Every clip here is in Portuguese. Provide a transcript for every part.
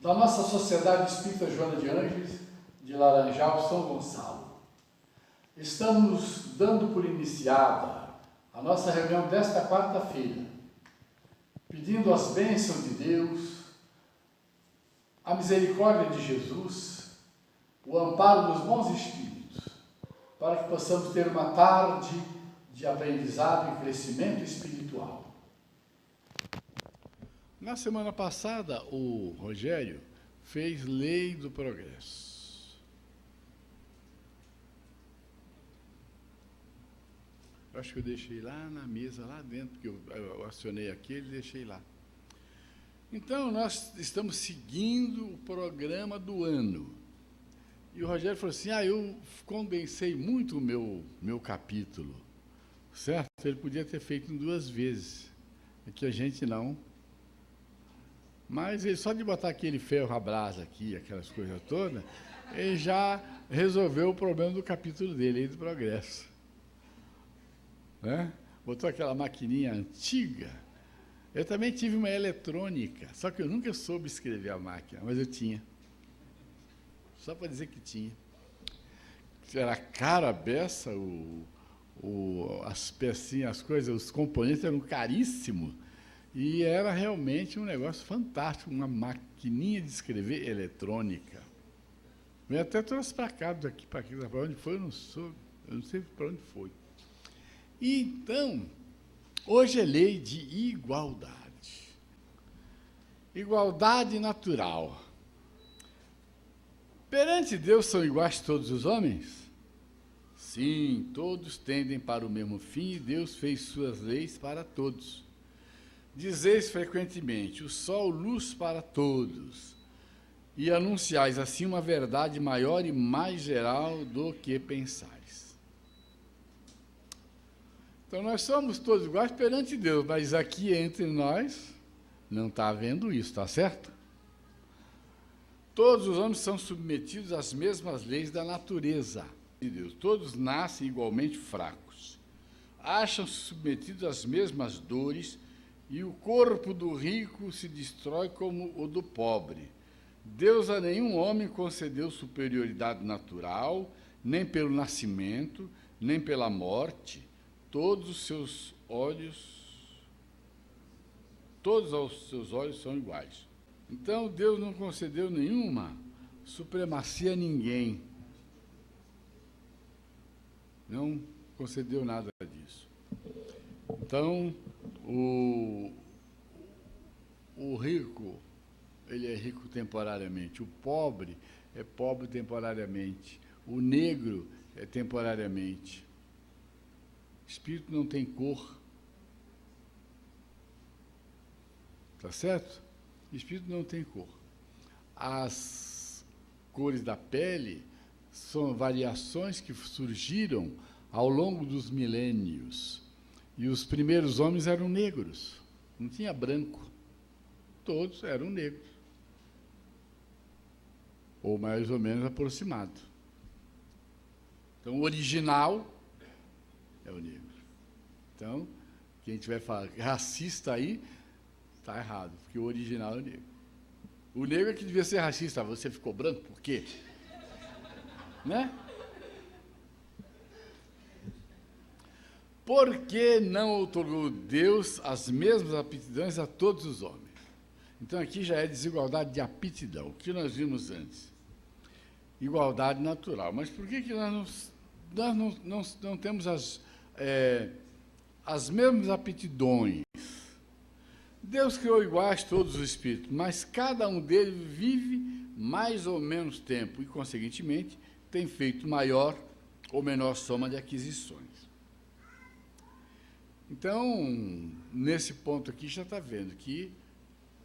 da nossa Sociedade Espírita Joana de Ângeles, de Laranjal, São Gonçalo. Estamos dando por iniciada a nossa reunião desta quarta-feira, pedindo as bênçãos de Deus, a misericórdia de Jesus, o amparo dos bons espíritos, para que possamos ter uma tarde de aprendizado e crescimento espiritual. Na semana passada, o Rogério fez Lei do Progresso. Eu acho que eu deixei lá na mesa, lá dentro, porque eu acionei aquele e deixei lá. Então, nós estamos seguindo o programa do ano. E o Rogério falou assim, eu condensei muito o meu capítulo, certo? Ele podia ter feito em 2 vezes, aqui a gente não. Mas ele, só de botar aquele ferro à brasa aqui, aquelas coisas todas, ele já resolveu o problema do capítulo dele, Lei do Progresso. Né? Botou aquela maquininha antiga. Eu também tive uma eletrônica, só que eu nunca soube escrever a máquina, mas eu tinha. Só para dizer que tinha. Era caro a beça, as pecinhas, as coisas, os componentes eram caríssimos. E era realmente um negócio fantástico, uma maquininha de escrever eletrônica. Eu até trouxe para cá, daqui para onde foi, eu não sei para onde foi. E, então, hoje é lei de igualdade. Igualdade natural. Perante Deus são iguais todos os homens? Sim, todos tendem para o mesmo fim e Deus fez suas leis para todos. Dizeis frequentemente, o sol luz para todos, e anunciais assim uma verdade maior e mais geral do que pensais. Então, nós somos todos iguais perante Deus, mas aqui entre nós não está havendo isso, está certo? Todos os homens são submetidos às mesmas leis da natureza de Deus. Todos nascem igualmente fracos. Acham-se submetidos às mesmas dores, e o corpo do rico se destrói como o do pobre. Deus a nenhum homem concedeu superioridade natural, nem pelo nascimento, nem pela morte. Todos aos seus olhos são iguais. Então, Deus não concedeu nenhuma supremacia a ninguém. Não concedeu nada disso. Então, o rico, ele é rico temporariamente. O pobre é pobre temporariamente. O negro é temporariamente. Espírito não tem cor. Tá certo? Espírito não tem cor. As cores da pele são variações que surgiram ao longo dos milênios. E os primeiros homens eram negros, não tinha branco. Todos eram negros. Ou mais ou menos aproximado. Então, o original é o negro. Então, quem tiver falar racista aí, está errado, porque o original é o negro. O negro é que devia ser racista. Você ficou branco por quê? Né? Por que não outorgou Deus as mesmas aptidões a todos os homens? Então, aqui já é desigualdade de aptidão, o que nós vimos antes. Igualdade natural. Mas por que nós não temos as mesmas aptidões? Deus criou iguais todos os espíritos, mas cada um deles vive mais ou menos tempo e, conseguintemente, tem feito maior ou menor soma de aquisições. Então, nesse ponto aqui, já está vendo que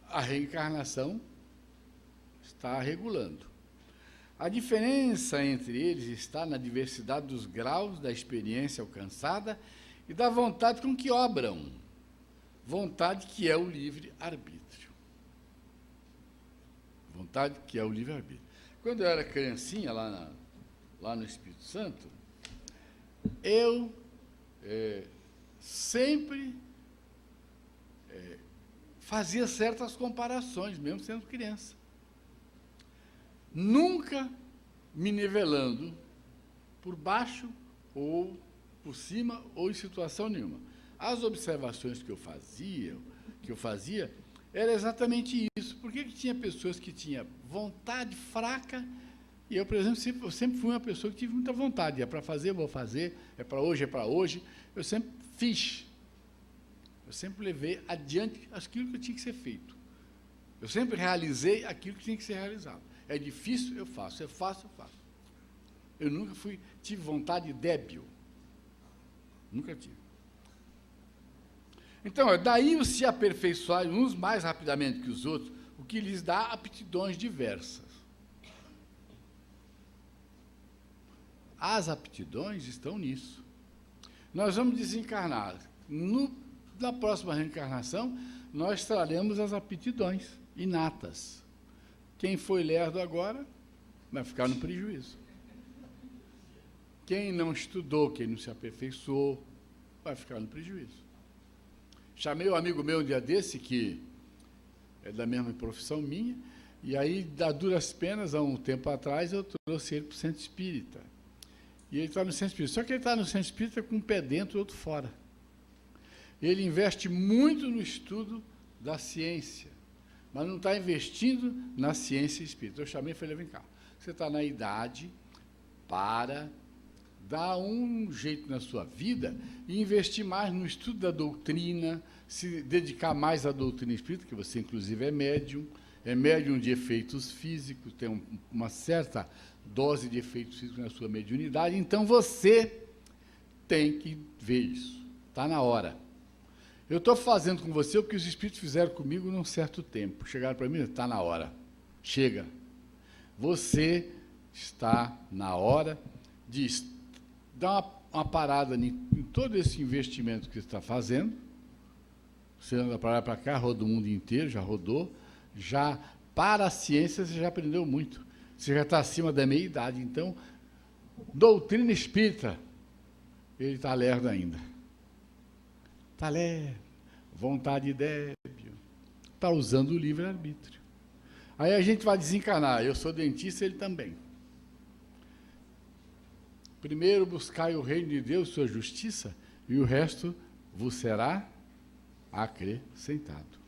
a reencarnação está regulando. A diferença entre eles está na diversidade dos graus da experiência alcançada e da vontade com que obram. Vontade que é o livre-arbítrio. Vontade que é o livre-arbítrio. Quando eu era criancinha, lá no Espírito Santo, eu sempre fazia certas comparações, mesmo sendo criança. nunca me nivelando por baixo ou por cima ou em situação nenhuma. As observações que eu fazia, era exatamente isso. Por que tinha pessoas que tinham vontade fraca e eu, por exemplo, sempre fui uma pessoa que tive muita vontade. É para fazer, vou fazer. É para hoje, é para hoje. Eu sempre fiz. Eu sempre levei adiante aquilo que tinha que ser feito. Eu sempre realizei aquilo que tinha que ser realizado. É difícil, eu faço. É fácil, eu faço. Eu nunca tive vontade débil. Nunca tive. Então, daí os se aperfeiçoarem uns mais rapidamente que os outros, o que lhes dá aptidões diversas. As aptidões estão nisso. Nós vamos desencarnar. Na próxima reencarnação, nós traremos as aptidões inatas. Quem foi lerdo agora, vai ficar no prejuízo. Quem não estudou, quem não se aperfeiçoou, vai ficar no prejuízo. Chamei um amigo meu um dia desse, que é da mesma profissão minha, e aí, a duras penas, há um tempo atrás, eu trouxe ele para o centro espírita. E ele está no centro espírita. Só que ele está no centro espírita com um pé dentro e outro fora. Ele investe muito no estudo da ciência, mas não está investindo na ciência espírita. Eu chamei e falei, vem cá, você está na idade para dar um jeito na sua vida e investir mais no estudo da doutrina, se dedicar mais à doutrina espírita, que você, inclusive, é médium de efeitos físicos, tem uma certa dose de efeitos físicos na sua mediunidade, então você tem que ver isso. Está na hora. Eu estou fazendo com você o que os espíritos fizeram comigo num certo tempo. Chegaram para mim, está na hora. Chega. Você está na hora de dar uma parada em todo esse investimento que você está fazendo. Você anda para lá para cá, roda o mundo inteiro, já rodou. Já para a ciência você já aprendeu muito. Você já está acima da meia-idade. Então, doutrina espírita, ele está lerdo ainda. Está lerdo, vontade débil. Está usando o livre-arbítrio. Aí a gente vai desencarnar. Eu sou dentista, ele também. Primeiro buscai o reino de Deus, sua justiça, e o resto vos será acrescentado.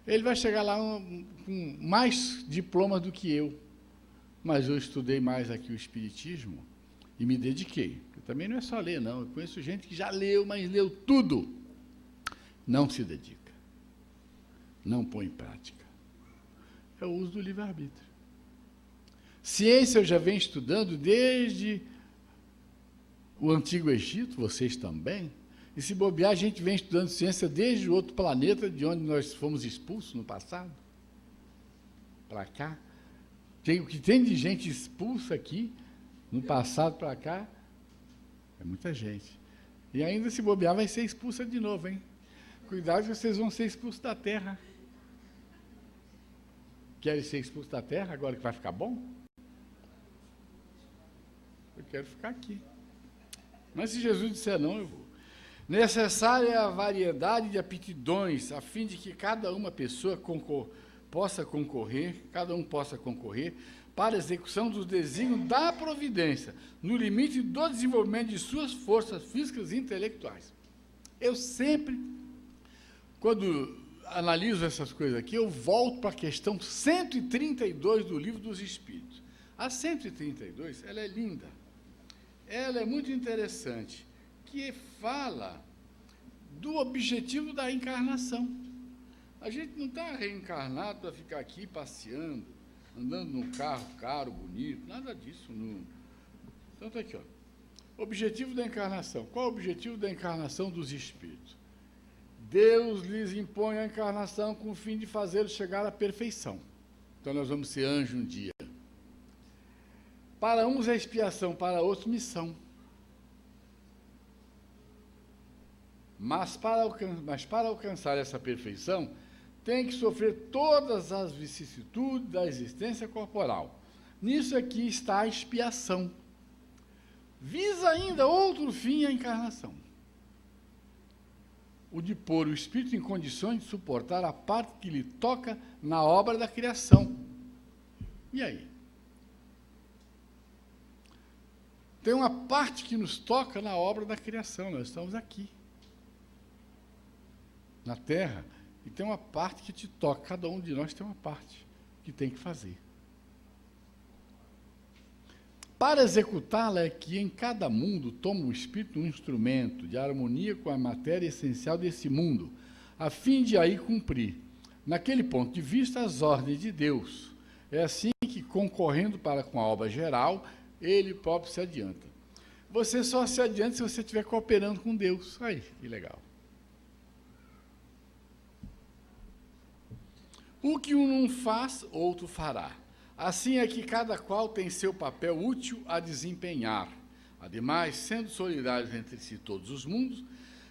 Ele vai chegar lá com mais diplomas do que eu, mas eu estudei mais aqui o Espiritismo e me dediquei. Também não é só ler, não. Eu conheço gente que já leu, mas leu tudo. Não se dedica. Não põe em prática. É o uso do livre-arbítrio. Ciência eu já venho estudando desde o Antigo Egito, vocês também. E se bobear, a gente vem estudando ciência desde o outro planeta, de onde nós fomos expulsos no passado. Para cá. O que tem de gente expulsa aqui, no passado para cá, é muita gente. E ainda se bobear, vai ser expulsa de novo, hein? Cuidado que vocês vão ser expulsos da Terra. Querem ser expulsos da Terra agora que vai ficar bom? Eu quero ficar aqui. Mas se Jesus disser não, eu vou. Necessária é a variedade de aptidões, a fim de que cada uma pessoa possa concorrer, cada um possa concorrer, para a execução dos desígnios da providência, no limite do desenvolvimento de suas forças físicas e intelectuais. Eu sempre, quando analiso essas coisas aqui, eu volto para a questão 132 do Livro dos Espíritos. A 132, ela é linda. Ela é muito interessante, que fala do objetivo da encarnação. A gente não está reencarnado para ficar aqui passeando, andando num carro caro, bonito, nada disso. Não. Então, está aqui, ó. Objetivo da encarnação. Qual é o objetivo da encarnação dos espíritos? Deus lhes impõe a encarnação com o fim de fazê-los chegar à perfeição. Então, nós vamos ser anjo um dia. Para uns é expiação, para outros missão. Mas para alcançar essa perfeição, tem que sofrer todas as vicissitudes da existência corporal. Nisso aqui está a expiação. Visa ainda outro fim a encarnação. O de pôr o espírito em condições de suportar a parte que lhe toca na obra da criação. E aí? Tem uma parte que nos toca na obra da criação, nós estamos aqui, na Terra, e tem uma parte que te toca, cada um de nós tem uma parte que tem que fazer. Para executá-la é que em cada mundo toma o espírito um instrumento de harmonia com a matéria essencial desse mundo, a fim de aí cumprir, naquele ponto de vista, as ordens de Deus. É assim que, concorrendo para com a obra geral, ele próprio se adianta. Você só se adianta se você estiver cooperando com Deus. Aí, que legal. O que um não faz, outro fará. Assim é que cada qual tem seu papel útil a desempenhar. Ademais, sendo solidários entre si todos os mundos,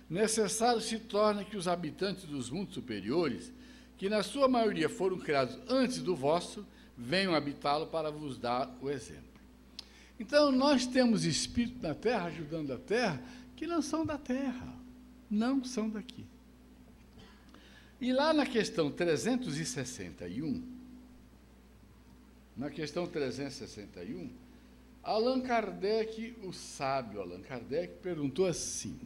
necessário se torna que os habitantes dos mundos superiores, que na sua maioria foram criados antes do vosso, venham habitá-lo para vos dar o exemplo. Então, nós temos espírito na Terra, ajudando a Terra, que não são da Terra, não são daqui. E lá na questão 361, Allan Kardec, o sábio Allan Kardec, perguntou assim: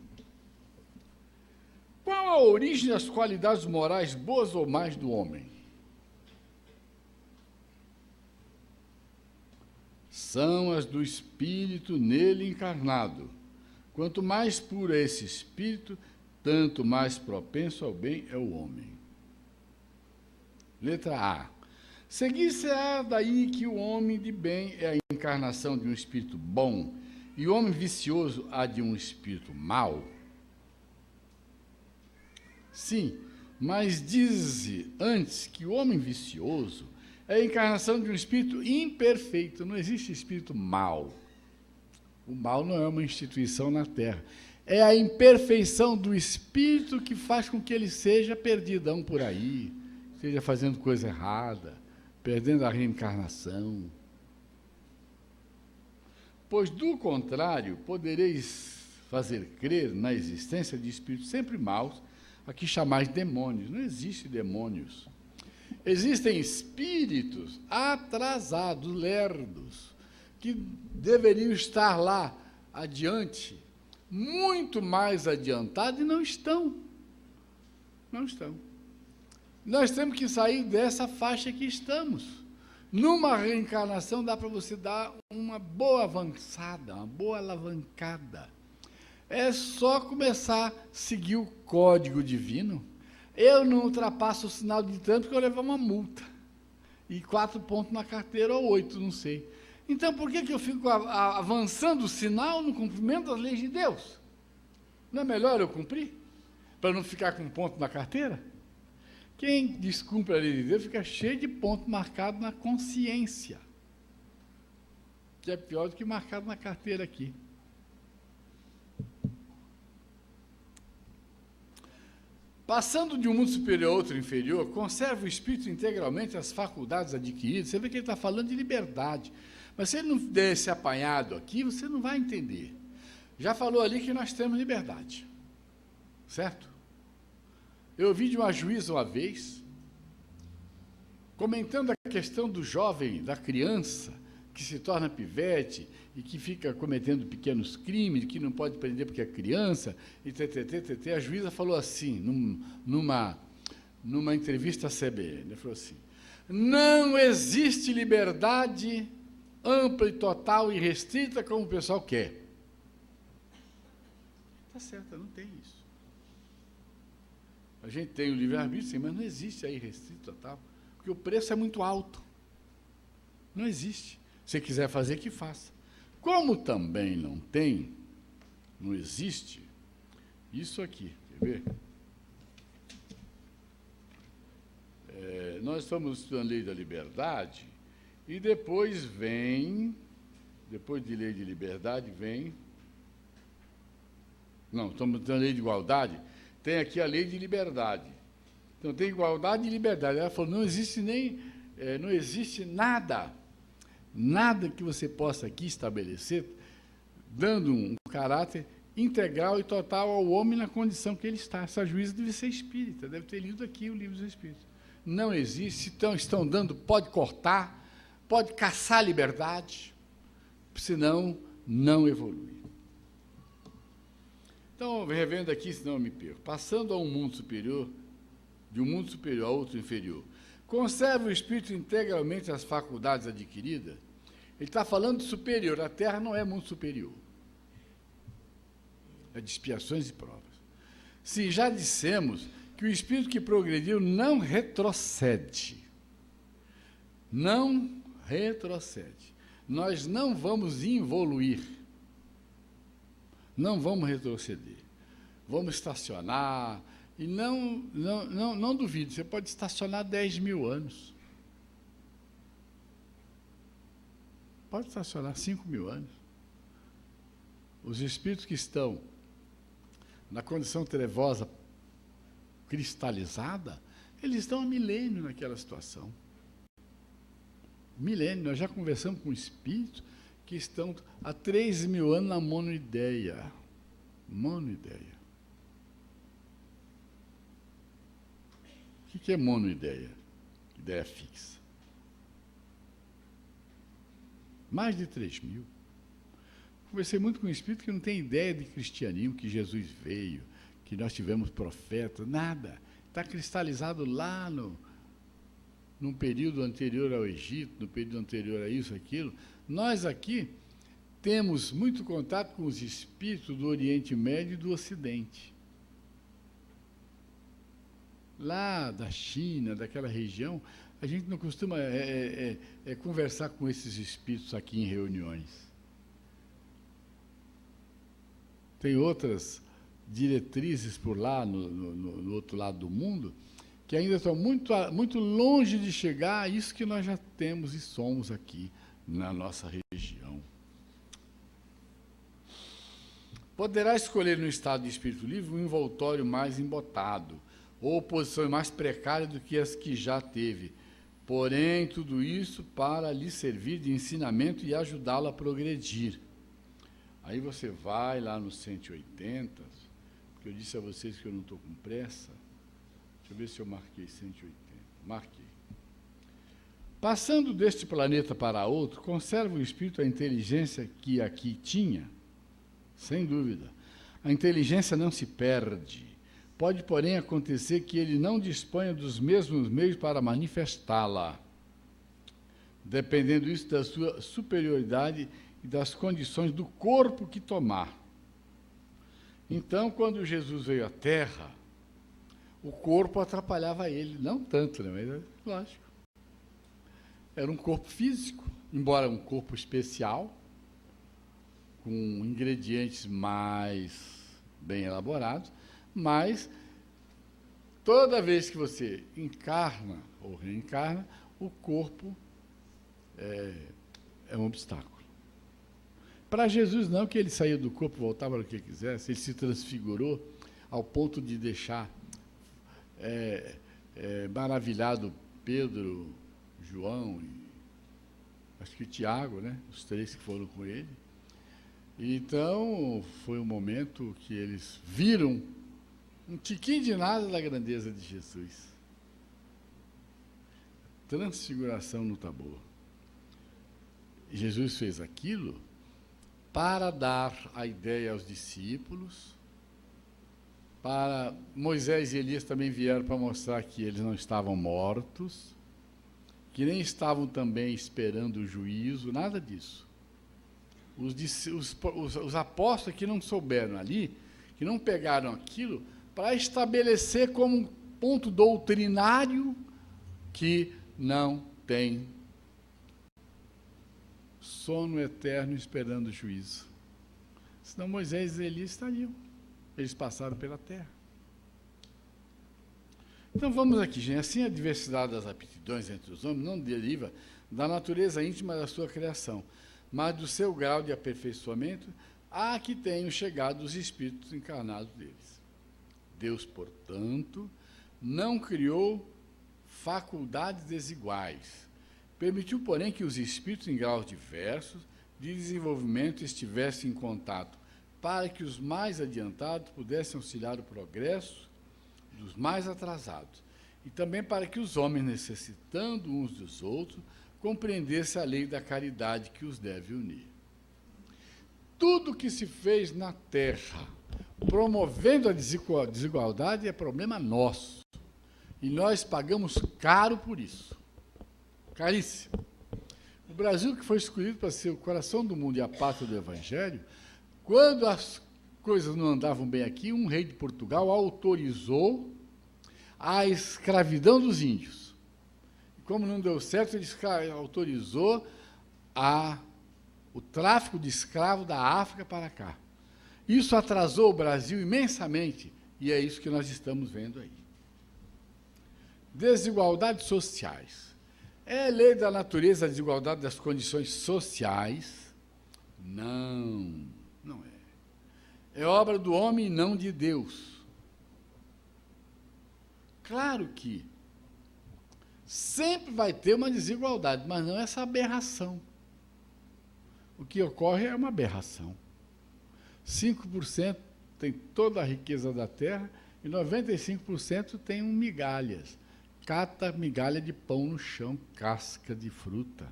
qual a origem das qualidades morais boas ou más do homem? São as do espírito nele encarnado. Quanto mais puro é esse espírito, tanto mais propenso ao bem é o homem. Letra A. Seguir-se-á daí que o homem de bem é a encarnação de um espírito bom e o homem vicioso a de um espírito mau? Sim, mas diz antes que o homem vicioso é a encarnação de um espírito imperfeito, não existe espírito mau. O mal não é uma instituição na Terra. É a imperfeição do espírito que faz com que ele seja perdidão por aí, esteja fazendo coisa errada, perdendo a reencarnação. Pois, do contrário, podereis fazer crer na existência de espíritos sempre maus, a que chamais demônios. Não existe demônios. Existem espíritos atrasados, lerdos, que deveriam estar lá adiante, muito mais adiantados, e não estão. Não estão. Nós temos que sair dessa faixa que estamos. Numa reencarnação dá para você dar uma boa avançada, uma boa alavancada. É só começar a seguir o código divino. Eu não ultrapasso o sinal de trânsito porque eu levo uma multa. E 4 pontos na carteira ou 8, não sei. Então, por que eu fico avançando o sinal no cumprimento das leis de Deus? Não é melhor eu cumprir? Para não ficar com ponto na carteira? Quem descumpre a lei de Deus fica cheio de ponto marcado na consciência, que é pior do que marcado na carteira aqui. Passando de um mundo superior a outro inferior, conserva o espírito integralmente as faculdades adquiridas. Você vê que ele está falando de liberdade. Mas se ele não der esse apanhado aqui, você não vai entender. Já falou ali que nós temos liberdade. Certo? Eu ouvi de uma juíza uma vez, comentando a questão do jovem, da criança, que se torna pivete e que fica cometendo pequenos crimes, que não pode prender porque é criança, e a juíza falou assim, numa entrevista à CBN, ela falou assim: não existe liberdade ampla e total e restrita como o pessoal quer. Está certo, não tem isso. A gente tem o livre-arbítrio, sim, mas não existe aí restrito total, porque o preço é muito alto. Não existe. Se quiser fazer, que faça. Como também não existe, isso aqui, quer ver? Nós estamos estudando a lei da liberdade, e depois de lei de liberdade, estamos estudando a lei de igualdade, tem aqui a lei de liberdade. Então, tem igualdade e liberdade. Ela falou, não existe nada que você possa aqui estabelecer, dando um caráter integral e total ao homem na condição que ele está. Essa juíza deve ser espírita, deve ter lido aqui o livro dos Espíritos. Não existe, estão dando, pode cortar, pode caçar a liberdade, senão não evolui. Então, revendo aqui, senão eu me perco. Passando a um mundo superior, de um mundo superior a outro inferior, conserva o espírito integralmente as faculdades adquiridas? Ele está falando de superior. A Terra não é mundo superior. É de expiações e provas. Se já dissemos que o espírito que progrediu não retrocede. Não retrocede. Nós não vamos evoluir. Não vamos retroceder. Vamos estacionar. E não duvide, você pode estacionar 10 mil anos. Pode estacionar 5 mil anos. Os espíritos que estão na condição trevosa cristalizada, eles estão há milênio naquela situação. Milênio. Nós já conversamos com espíritos que estão há 3 mil anos na monoideia. Monoideia. O que é monoideia? Ideia fixa. Mais de 3 mil. Conversei muito com um espírito que não tem ideia de cristianismo, que Jesus veio, que nós tivemos profeta, nada. Está cristalizado lá num período anterior ao Egito, no período anterior a isso, aquilo. Nós aqui temos muito contato com os espíritos do Oriente Médio e do Ocidente. Lá da China, daquela região, a gente não costuma conversar com esses espíritos aqui em reuniões. Tem outras diretrizes por lá, no outro lado do mundo, que ainda estão muito longe de chegar a isso que nós já temos e somos aqui na nossa região. Poderá escolher no estado de espírito livre um envoltório mais embotado, ou posições mais precárias do que as que já teve. Porém, tudo isso para lhe servir de ensinamento e ajudá-lo a progredir. Aí você vai lá no 180, porque eu disse a vocês que eu não estou com pressa. Deixa eu ver se eu marquei 180. Marquei. Passando deste planeta para outro, conserva o espírito a inteligência que aqui tinha? Sem dúvida. A inteligência não se perde. Pode, porém, acontecer que ele não disponha dos mesmos meios para manifestá-la, dependendo isso da sua superioridade e das condições do corpo que tomar. Então, quando Jesus veio à Terra, o corpo atrapalhava ele, não tanto, né? Mas lógico. Era um corpo físico, embora um corpo especial, com ingredientes mais bem elaborados, mas toda vez que você encarna ou reencarna, o corpo é um obstáculo. Para Jesus não, que ele saiu do corpo, voltava para o que quisesse, ele se transfigurou ao ponto de deixar maravilhado Pedro, João e acho que o Tiago, né? Os 3 que foram com ele. Então, foi um momento que eles viram um tiquinho de nada da grandeza de Jesus. Transfiguração no Tabor. E Jesus fez aquilo para dar a ideia aos discípulos, para Moisés e Elias também vieram para mostrar que eles não estavam mortos, que nem estavam também esperando o juízo, nada disso. Os apóstolos que não souberam ali, que não pegaram aquilo, para estabelecer como um ponto doutrinário que não tem sono eterno esperando o juízo. Senão Moisés e Elias estariam. Eles passaram pela terra. Então vamos aqui, gente. Assim a diversidade das aptidões entre os homens não deriva da natureza íntima da sua criação, mas do seu grau de aperfeiçoamento a que tenham chegado os espíritos encarnados deles. Deus, portanto, não criou faculdades desiguais. Permitiu, porém, que os espíritos em graus diversos de desenvolvimento estivessem em contato, para que os mais adiantados pudessem auxiliar o progresso dos mais atrasados, e também para que os homens, necessitando uns dos outros, compreendesse a lei da caridade que os deve unir. Tudo que se fez na Terra, promovendo a desigualdade, é problema nosso. E nós pagamos caro por isso. Caríssimo. O Brasil, que foi escolhido para ser o coração do mundo e a pátria do Evangelho, quando as coisas não andavam bem aqui, um rei de Portugal autorizou a escravidão dos índios. E como não deu certo, ele autorizou o tráfico de escravos da África para cá. Isso atrasou o Brasil imensamente, e é isso que nós estamos vendo aí. Desigualdades sociais. É lei da natureza a desigualdade das condições sociais? Não, não é. É obra do homem e não de Deus. Claro que sempre vai ter uma desigualdade, mas não essa aberração. O que ocorre é uma aberração. 5% tem toda a riqueza da terra e 95% tem migalhas. Cata migalha de pão no chão, casca de fruta.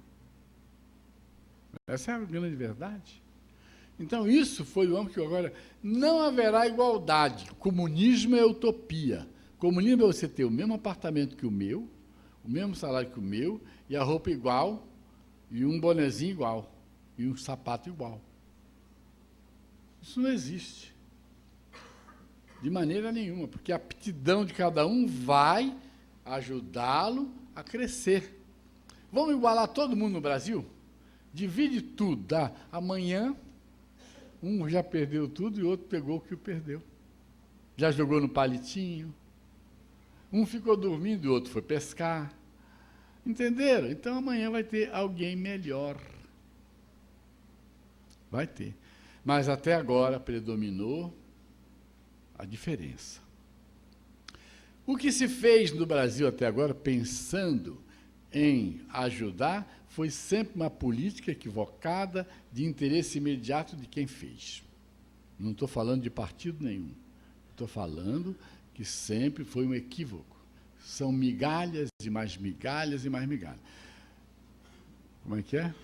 Essa é a grande verdade. Então, isso foi o homem que agora não haverá igualdade. Comunismo é utopia. Comunismo é você ter o mesmo apartamento que o meu, o mesmo salário que o meu, e a roupa igual, e um bonezinho igual, e um sapato igual. Isso não existe. De maneira nenhuma, porque a aptidão de cada um vai ajudá-lo a crescer. Vamos igualar todo mundo no Brasil? Divide tudo. Dá. Amanhã, um já perdeu tudo e o outro pegou o que perdeu. Já jogou no palitinho. Um ficou dormindo e o outro foi pescar. Entenderam? Então, amanhã vai ter alguém melhor. Vai ter. Mas, até agora, predominou a diferença. O que se fez no Brasil até agora, pensando em ajudar, foi sempre uma política equivocada de interesse imediato de quem fez. Não estou falando de partido nenhum. Estou falando que sempre foi um equívoco. São migalhas e mais migalhas e mais migalhas. Como é que é?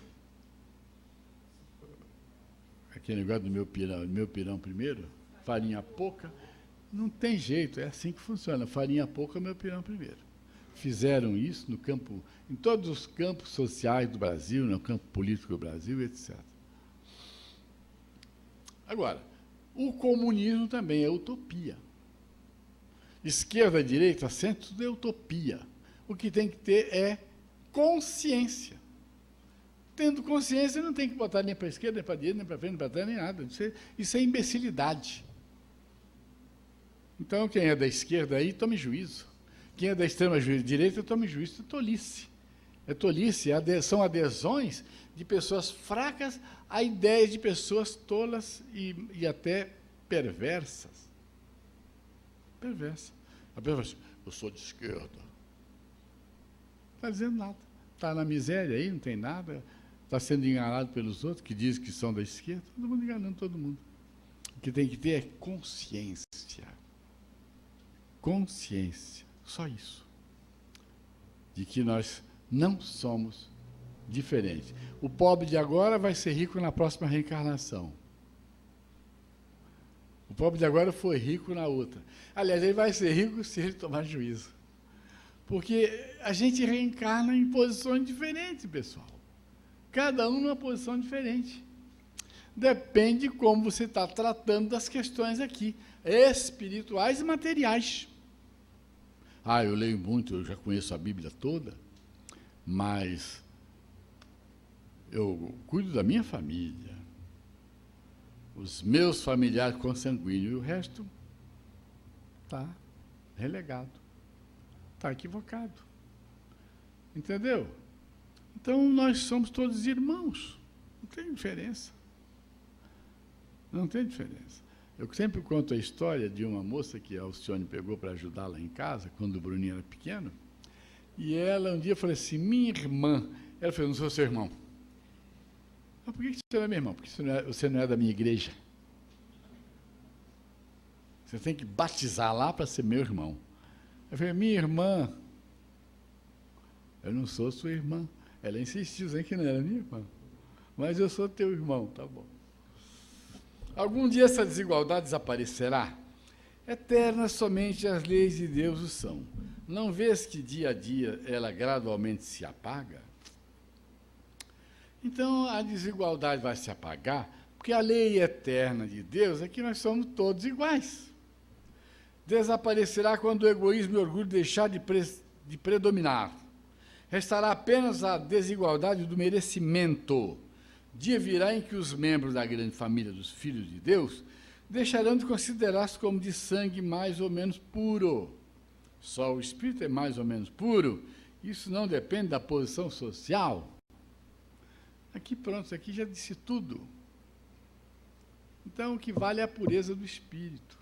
Aquele negócio do meu pirão primeiro, farinha pouca. Não tem jeito, é assim que funciona. Farinha pouca, meu pirão primeiro. Fizeram isso no campo, em todos os campos sociais do Brasil, no campo político do Brasil, etc. Agora, o comunismo também é utopia. Esquerda, direita, centro, tudo é utopia. O que tem que ter é consciência. Tendo consciência, não tem que botar nem para a esquerda, nem para a direita, nem para frente, nem para trás, nem nada. Isso é imbecilidade. Então, quem é da esquerda aí, tome juízo. Quem é da extrema direita, tome juízo. É tolice. É tolice. São adesões de pessoas fracas a ideias de pessoas tolas e até perversas. Perversa. A pessoa fala assim, eu sou de esquerda. Não está dizendo nada. Está na miséria aí, não tem nada. Está sendo enganado pelos outros, que dizem que são da esquerda. Todo mundo enganando todo mundo. O que tem que ter é consciência. Consciência, só isso, de que nós não somos diferentes. O pobre de agora vai ser rico na próxima reencarnação. O pobre de agora foi rico na outra. Aliás, ele vai ser rico se ele tomar juízo. Porque a gente reencarna em posições diferentes, pessoal. Cada um numa posição diferente. Depende de como você está tratando das questões aqui, espirituais e materiais. Eu leio muito, eu já conheço a Bíblia toda, mas eu cuido da minha família, os meus familiares consanguíneos, e o resto está relegado, está equivocado. Entendeu? Então, nós somos todos irmãos, não tem diferença. Não tem diferença. Eu sempre conto a história de uma moça que a Alcione pegou para ajudá-la em casa, quando o Bruninho era pequeno, e ela um dia falou assim, minha irmã, ela falou, não sou seu irmão. Por que você não é meu irmão? Porque você não é da minha igreja. Você tem que batizar lá para ser meu irmão. Eu falei, minha irmã, eu não sou sua irmã. Ela insistiu, dizendo que não era minha irmã. Mas eu sou teu irmão, tá bom. Algum dia essa desigualdade desaparecerá? Eternas somente as leis de Deus o são. Não vês que dia a dia ela gradualmente se apaga? Então a desigualdade vai se apagar, porque a lei eterna de Deus é que nós somos todos iguais. Desaparecerá quando o egoísmo e o orgulho deixar de predominar. Restará apenas a desigualdade do merecimento. Dia virá em que os membros da grande família dos filhos de Deus deixarão de considerar-se como de sangue mais ou menos puro. Só o espírito é mais ou menos puro. Isso não depende da posição social. Aqui pronto, aqui já disse tudo. Então o que vale é a pureza do espírito.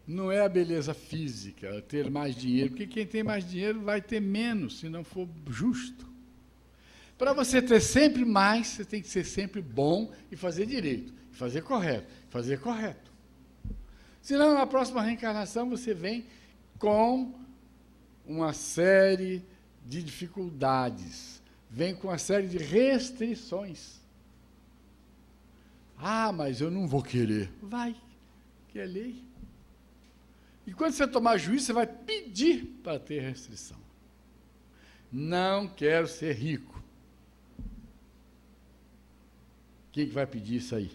Não é a beleza física, ter mais dinheiro, porque quem tem mais dinheiro vai ter menos, se não for justo. Para você ter sempre mais, você tem que ser sempre bom e fazer direito, e fazer correto. Senão, na próxima reencarnação, você vem com uma série de dificuldades, vem com uma série de restrições. Ah, mas eu não vou querer. Vai, que é lei. E quando você tomar juízo, você vai pedir para ter restrição. Não quero ser rico. Quem que vai pedir isso aí?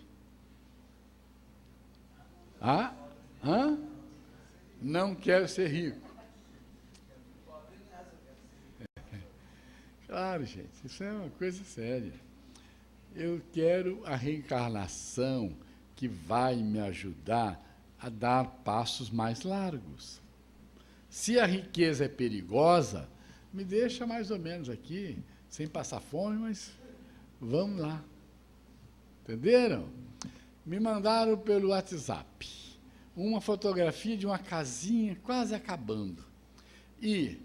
Não quero ser rico. Claro, gente, isso é uma coisa séria. Eu quero a reencarnação que vai me ajudar a dar passos mais largos. Se a riqueza é perigosa, me deixa mais ou menos aqui, sem passar fome, mas vamos lá. Entenderam? Me mandaram pelo WhatsApp uma fotografia de uma casinha quase acabando. E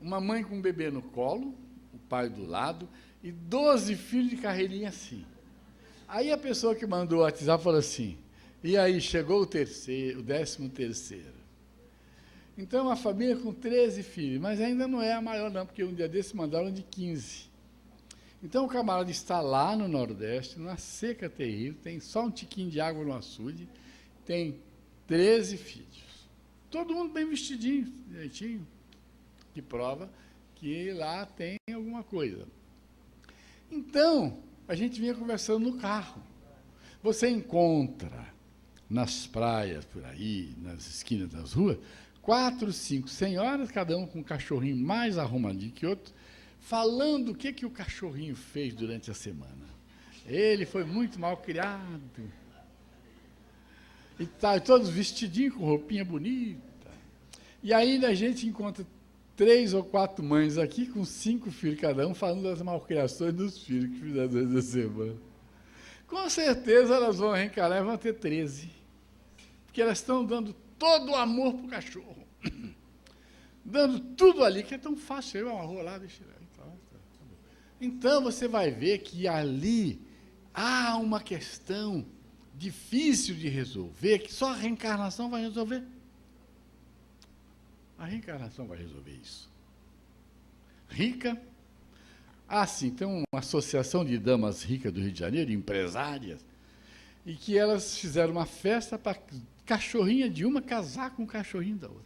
uma mãe com um bebê no colo, o pai do lado, e 12 filhos de carreirinha assim. Aí a pessoa que mandou o WhatsApp falou assim, e aí chegou o 13º. Então, uma família com 13 filhos, mas ainda não é a maior não, porque um dia desses mandaram de 15. Então, o camarada está lá no Nordeste, numa seca terrível, tem só um tiquinho de água no açude, tem 13 filhos. Todo mundo bem vestidinho, direitinho, que prova que lá tem alguma coisa. Então, a gente vinha conversando no carro. Você encontra nas praias, por aí, nas esquinas das ruas, 4, 5 senhoras, cada uma com um cachorrinho mais arrumadinho que outro, falando o que o cachorrinho fez durante a semana. Ele foi muito mal criado. E tá, todos vestidinhos, com roupinha bonita. E ainda a gente encontra 3 ou 4 mães aqui, com 5 filhos cada um, falando das malcriações dos filhos que fizeram durante a semana. Com certeza elas vão reencarnar e vão ter 13. Porque elas estão dando todo o amor para o cachorro. Dando tudo ali, que é tão fácil. Eu amarro lá, deixa ele. Então, você vai ver que ali há uma questão difícil de resolver, que só a reencarnação vai resolver. A reencarnação vai resolver isso. Rica. Ah, sim, tem uma associação de damas ricas do Rio de Janeiro, empresárias, e que elas fizeram uma festa para cachorrinha de uma casar com o cachorrinho da outra.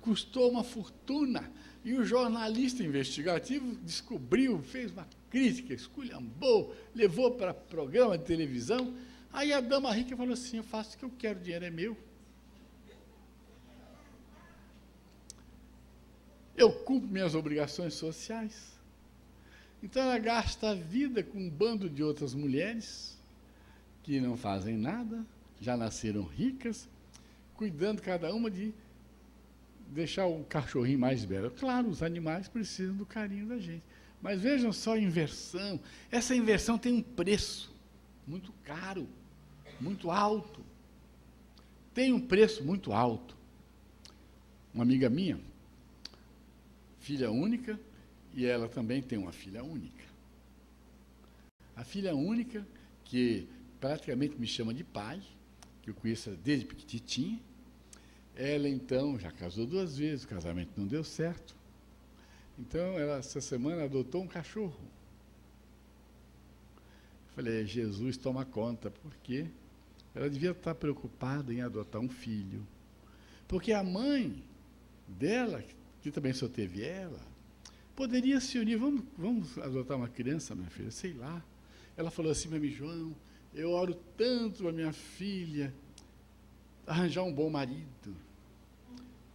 Custou uma fortuna. E o jornalista investigativo descobriu, fez uma crítica, esculhambou, levou para programa de televisão. Aí a dama rica falou assim, eu faço o que eu quero, o dinheiro é meu. Eu cumpro minhas obrigações sociais. Então ela gasta a vida com um bando de outras mulheres que não fazem nada, já nasceram ricas, cuidando cada uma de deixar o cachorrinho mais belo. Claro, os animais precisam do carinho da gente. Mas vejam só a inversão. Essa inversão tem um preço muito caro, muito alto. Tem um preço muito alto. Uma amiga minha, filha única, e ela também tem uma filha única. A filha única, que praticamente me chama de pai, que eu conheço desde pequititinha. Ela, então, já casou 2 vezes, o casamento não deu certo. Então, ela, essa semana, adotou um cachorro. Eu falei, Jesus toma conta, porque ela devia estar preocupada em adotar um filho. Porque a mãe dela, que também só teve ela, poderia se unir, vamos adotar uma criança, minha filha, sei lá. Ela falou assim para mim, João, eu oro tanto para minha filha arranjar um bom marido,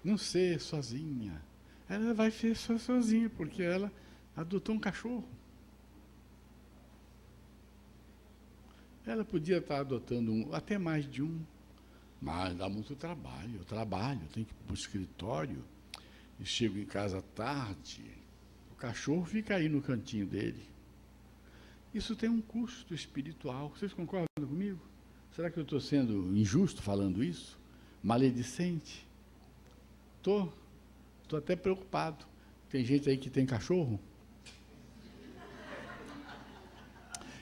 não ser sozinha. Ela vai ser sozinha, porque ela adotou um cachorro. Ela podia estar adotando até mais de um, mas dá muito trabalho. Eu trabalho, eu tenho que ir para o escritório, e chego em casa tarde, o cachorro fica aí no cantinho dele. Isso tem um custo espiritual. Vocês concordam comigo? Será que eu estou sendo injusto falando isso? Maledicente? Estou até preocupado. Tem gente aí que tem cachorro?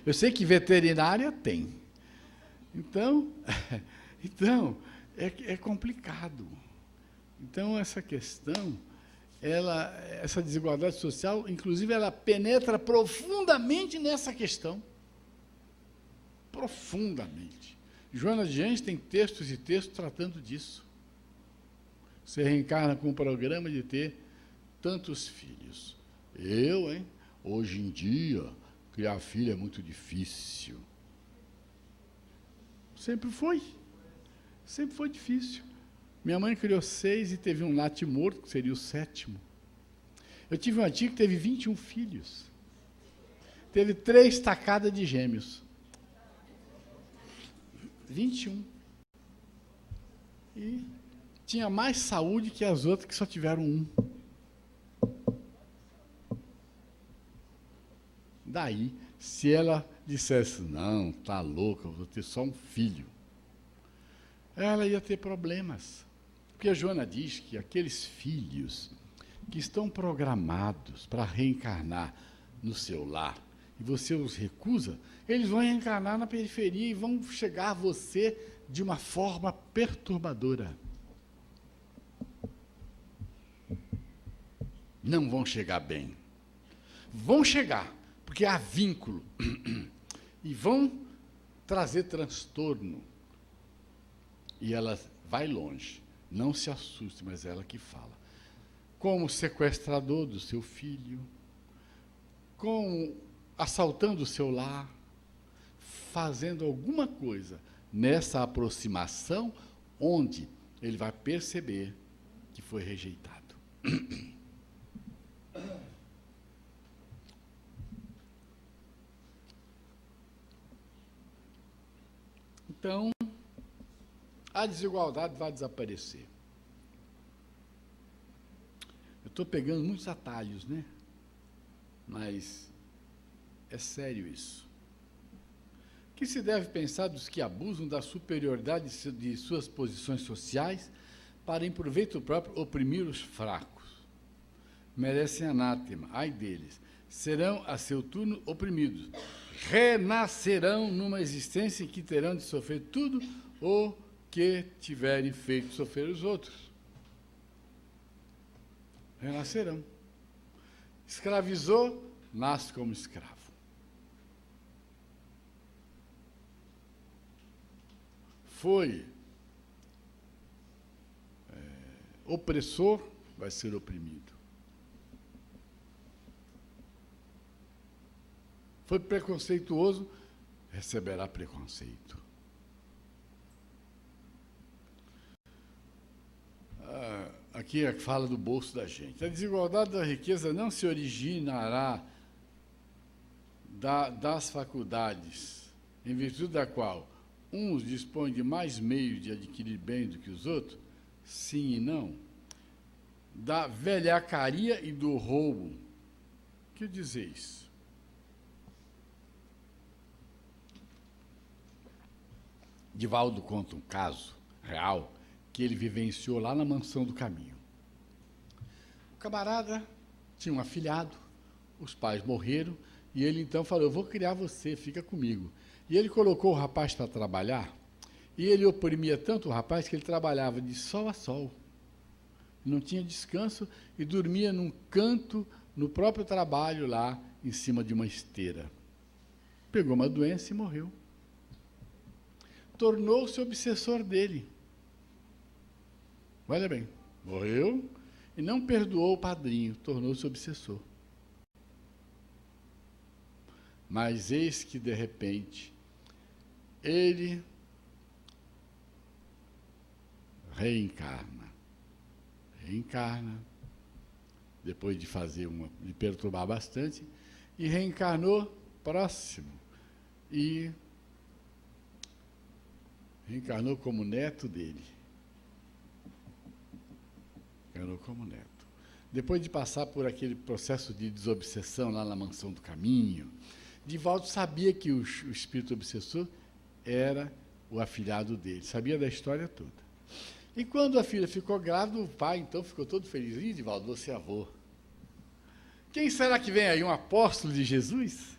Eu sei que veterinária tem. Então é complicado. Então, essa questão, essa desigualdade social, inclusive, ela penetra profundamente nessa questão. Profundamente. Joana de Anjos tem textos e textos tratando disso. Você reencarna com um programa de ter tantos filhos. Hoje em dia, criar filho é muito difícil. Sempre foi. Sempre foi difícil. Minha mãe criou 6 e teve um natimorto, que seria o 7º. Eu tive uma tia que teve 21 filhos. Teve 3 tacadas de gêmeos. 21. E tinha mais saúde que as outras que só tiveram 1. Daí, se ela dissesse, não, tá louca, eu vou ter só um filho, ela ia ter problemas. Porque a Joana diz que aqueles filhos que estão programados para reencarnar no seu lar, e você os recusa, eles vão reencarnar na periferia e vão chegar a você de uma forma perturbadora. Não vão chegar bem. Vão chegar, porque há vínculo. E vão trazer transtorno. E ela vai longe. Não se assuste, mas é ela que fala. Como sequestrador do seu filho, como assaltando o seu lar, fazendo alguma coisa nessa aproximação onde ele vai perceber que foi rejeitado. Então, a desigualdade vai desaparecer. Eu estou pegando muitos atalhos, né? Mas é sério isso. O que se deve pensar dos que abusam da superioridade de suas posições sociais para, em proveito próprio, oprimir os fracos? Merecem anátema, ai deles. Serão, a seu turno, oprimidos. Renascerão numa existência em que terão de sofrer tudo o que tiverem feito sofrer os outros. Renascerão. Escravizou, nasce como escravo. Foi opressor, vai ser oprimido. Foi preconceituoso, receberá preconceito. Aqui fala do bolso da gente. A desigualdade da riqueza não se originará das faculdades, em virtude da qual uns dispõem de mais meios de adquirir bem do que os outros? Sim e não. Da velhacaria e do roubo. Que dizeis? Divaldo conta um caso real que ele vivenciou lá na Mansão do Caminho. O camarada tinha um afilhado, os pais morreram, e ele então falou, eu vou criar você, fica comigo. E ele colocou o rapaz para trabalhar, e ele oprimia tanto o rapaz que ele trabalhava de sol a sol. Não tinha descanso e dormia num canto no próprio trabalho lá, em cima de uma esteira. Pegou uma doença e morreu. Tornou-se obsessor dele. Olha bem, morreu e não perdoou o padrinho, tornou-se obsessor. Mas eis que, de repente, ele reencarna, depois de de perturbar bastante, e reencarnou próximo, e reencarnou como neto dele. Reencarnou como neto. Depois de passar por aquele processo de desobsessão lá na Mansão do Caminho, Divaldo sabia que o espírito obsessor era o afilhado dele, sabia da história toda. E quando a filha ficou grávida, o pai, então, ficou todo feliz. Ih, Divaldo, você é avô. Quem será que vem aí? Um apóstolo de Jesus?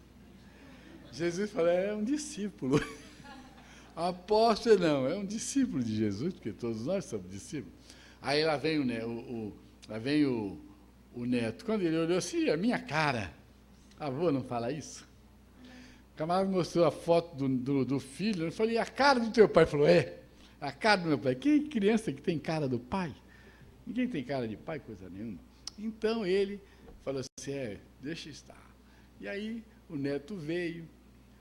Jesus falou, é um discípulo. Apóstolo não, é um discípulo de Jesus, porque todos nós somos discípulos. Aí lá vem o neto. Quando ele olhou assim, a minha cara. Avô não fala isso? O camarada mostrou a foto do filho, eu falei, a cara do teu pai? Ele falou, a cara do meu pai. Que criança que tem cara do pai? Ninguém tem cara de pai, coisa nenhuma. Então ele falou assim, deixa estar. E aí o neto veio,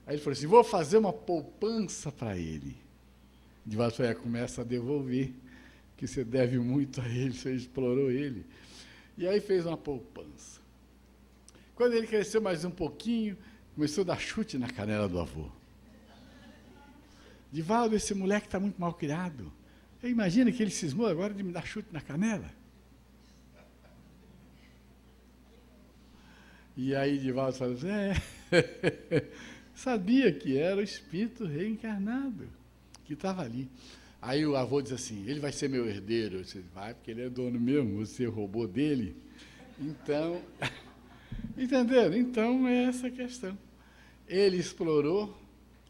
aí ele falou assim, vou fazer uma poupança para ele. Divaldo falou, começa a devolver, que você deve muito a ele, você explorou ele. E aí fez uma poupança. Quando ele cresceu mais um pouquinho, começou a dar chute na canela do avô. Divaldo, esse moleque está muito mal criado. Imagina que ele cismou agora de me dar chute na canela. E aí Divaldo falou assim, sabia que era o espírito reencarnado que estava ali. Aí o avô diz assim, ele vai ser meu herdeiro. Eu disse, vai, porque ele é dono mesmo, você roubou dele. Então, entenderam? Então é essa a questão. Ele explorou,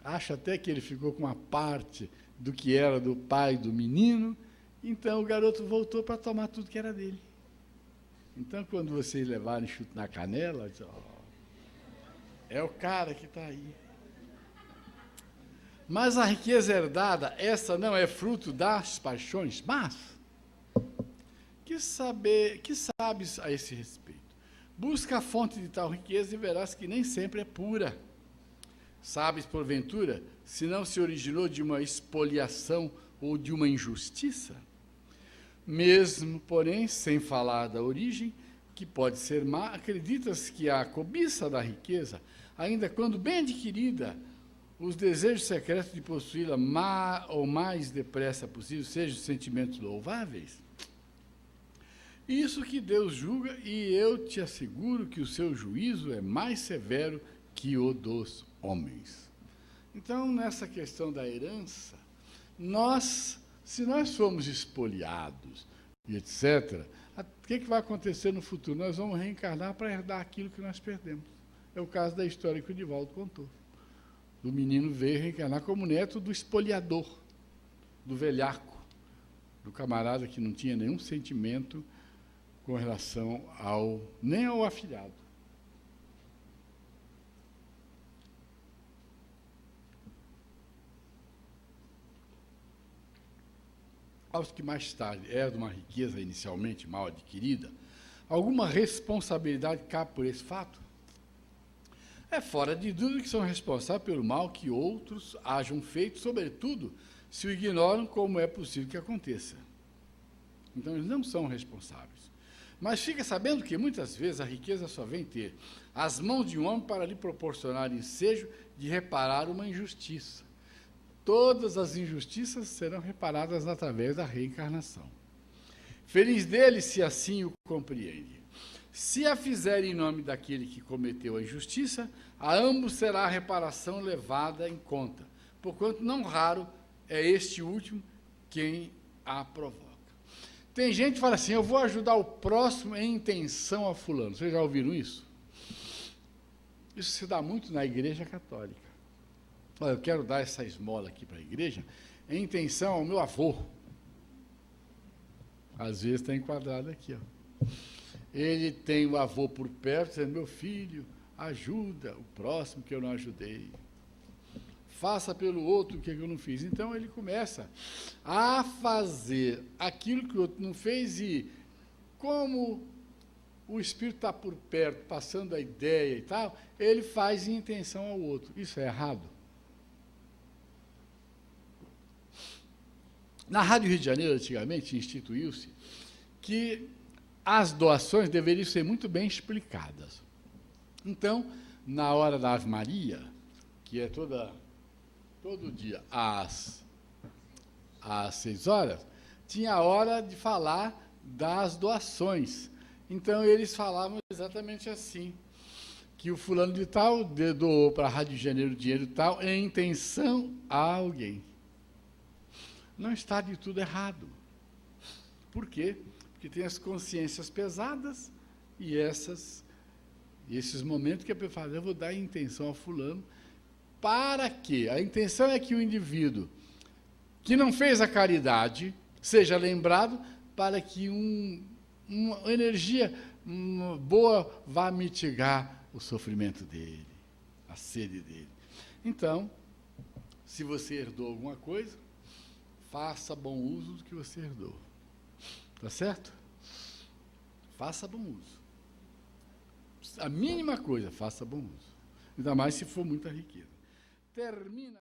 acha até que ele ficou com uma parte do que era do pai do menino, então o garoto voltou para tomar tudo que era dele. Então, quando vocês levarem chute na canela, diz, é o cara que está aí. Mas a riqueza herdada, essa não é fruto das paixões, mas que sabes a esse respeito? Busca a fonte de tal riqueza e verás que nem sempre é pura. Sabes, porventura, se não se originou de uma espoliação ou de uma injustiça? Mesmo, porém, sem falar da origem, que pode ser má, acreditas que a cobiça da riqueza, ainda quando bem adquirida, os desejos secretos de possuí-la ou mais depressa possível, sejam sentimentos louváveis? Isso que Deus julga, e eu te asseguro que o seu juízo é mais severo que o dos homens. Então, nessa questão da herança, se nós formos espoliados e etc., o que vai acontecer no futuro? Nós vamos reencarnar para herdar aquilo que nós perdemos. É o caso da história que o Divaldo contou. O menino veio reencarnar como neto do espoliador, do velhaco, do camarada que não tinha nenhum sentimento com relação nem ao afilhado. Aos que mais tarde herdam uma riqueza inicialmente mal adquirida, alguma responsabilidade cabe por esse fato? É fora de dúvida que são responsáveis pelo mal que outros hajam feito, sobretudo se o ignoram, como é possível que aconteça. Então, eles não são responsáveis. Mas fica sabendo que, muitas vezes, a riqueza só vem ter as mãos de um homem para lhe proporcionar ensejo de reparar uma injustiça. Todas as injustiças serão reparadas através da reencarnação. Feliz dele se assim o compreende. Se a fizer em nome daquele que cometeu a injustiça, a ambos será a reparação levada em conta, porquanto não raro é este último quem a provoca. Tem gente que fala assim, eu vou ajudar o próximo em intenção a fulano. Vocês já ouviram isso? Isso se dá muito na Igreja Católica. Olha, eu quero dar essa esmola aqui para a igreja em intenção ao meu avô. Às vezes está enquadrado aqui, ó. ele tem o avô por perto, dizendo, meu filho, ajuda o próximo que eu não ajudei. Faça pelo outro o que eu não fiz. Então, ele começa a fazer aquilo que o outro não fez e, como o Espírito está por perto, passando a ideia e tal, ele faz em intenção ao outro. Isso é errado? Na Rádio Rio de Janeiro, antigamente, instituiu-se que as doações deveriam ser muito bem explicadas. Então, na hora da Ave Maria, que é todo dia às 6 horas, tinha a hora de falar das doações. Então, eles falavam exatamente assim, que o fulano de tal doou para a Rádio de Janeiro dinheiro tal em intenção a alguém. Não está de tudo errado. Por quê? Porque tem as consciências pesadas e esses momentos que a pessoa fala, eu vou dar intenção a fulano, para quê? A intenção é que o indivíduo que não fez a caridade seja lembrado para que uma energia boa vá mitigar o sofrimento dele, a sede dele. Então, se você herdou alguma coisa, faça bom uso do que você herdou. Tá certo? Faça bom uso. A mínima coisa, faça bom uso. Ainda mais se for muita riqueza. Termina.